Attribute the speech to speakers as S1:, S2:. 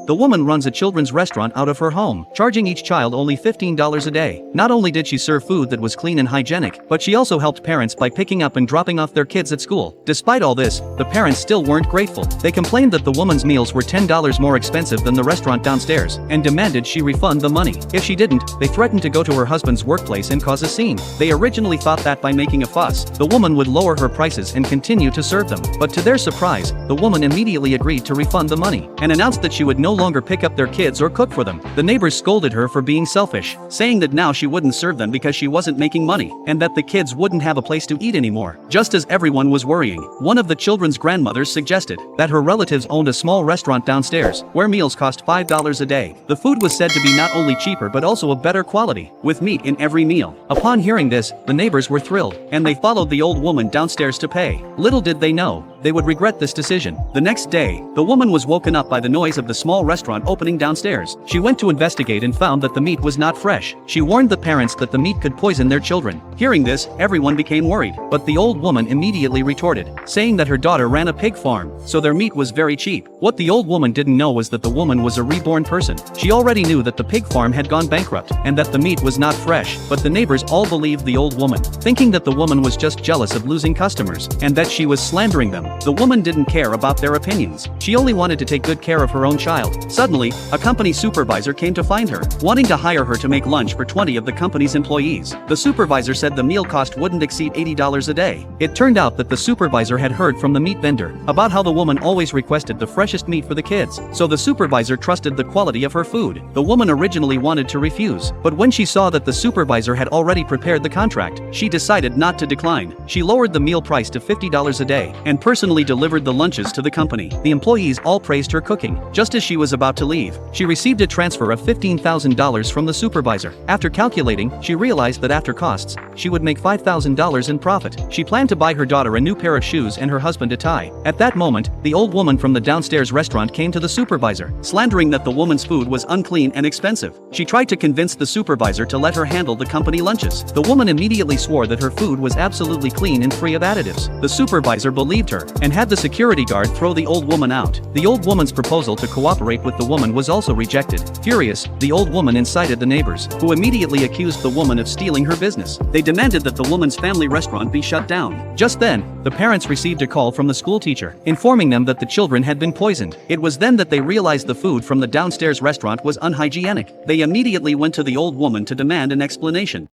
S1: The woman runs a children's restaurant out of her home, charging each child only $15 a day. Not only did she serve food that was clean and hygienic, but she also helped parents by picking up and dropping off their kids at school. Despite all this, the parents still weren't grateful. They complained that the woman's meals were $10 more expensive than the restaurant downstairs, and demanded she refund the money. If she didn't, they threatened to go to her husband's workplace and cause a scene. They originally thought that by making a fuss, the woman would lower her prices and continue to serve them. But to their surprise, the woman immediately agreed to refund the money, and announced that she would no longer pick up their kids or cook for them. The neighbors scolded her for being selfish, saying that now she wouldn't serve them because she wasn't making money, and that the kids wouldn't have a place to eat anymore. Just as everyone was worrying, one of the children's grandmothers suggested that her relatives owned a small restaurant downstairs, where meals cost $5 a day. The food was said to be not only cheaper but also of better quality, with meat in every meal. Upon hearing this, the neighbors were thrilled, and they followed the old woman downstairs to pay. Little did they know, they would regret this decision. The next day, the woman was woken up by the noise of the small restaurant opening downstairs. She went to investigate and found that the meat was not fresh. She warned the parents that the meat could poison their children. Hearing this, everyone became worried, but the old woman immediately retorted, saying that her daughter ran a pig farm, so their meat was very cheap. What the old woman didn't know was that the woman was a reborn person. She already knew that the pig farm had gone bankrupt, and that the meat was not fresh, but the neighbors all believed the old woman, thinking that the woman was just jealous of losing customers, and that she was slandering them. The woman didn't care about their opinions. She only wanted to take good care of her own child. Suddenly, a company supervisor came to find her, wanting to hire her to make lunch for 20 of the company's employees. The supervisor said the meal cost wouldn't exceed $80 a day. It turned out that the supervisor had heard from the meat vendor about how the woman always requested the freshest meat for the kids, so the supervisor trusted the quality of her food. The woman originally wanted to refuse, but when she saw that the supervisor had already prepared the contract, she decided not to decline. She lowered the meal price to $50 a day, and personally delivered the lunches to the company. The employees all praised her cooking. Just as she was about to leave, she received a transfer of $15,000 from the supervisor. After calculating, she realized that after costs, she would make $5,000 in profit. She planned to buy her daughter a new pair of shoes and her husband a tie. At that moment, the old woman from the downstairs restaurant came to the supervisor, slandering that the woman's food was unclean and expensive. She tried to convince the supervisor to let her handle the company lunches. The woman immediately swore that her food was absolutely clean and free of additives. The supervisor believed her, and had the security guard throw the old woman out. The old woman's proposal to cooperate with the woman was also rejected. Furious, the old woman incited the neighbors, who immediately accused the woman of stealing her business. They demanded that the woman's family restaurant be shut down. Just then, the parents received a call from the school teacher, informing them that the children had been poisoned. It was then that they realized the food from the downstairs restaurant was unhygienic. They immediately went to the old woman to demand an explanation.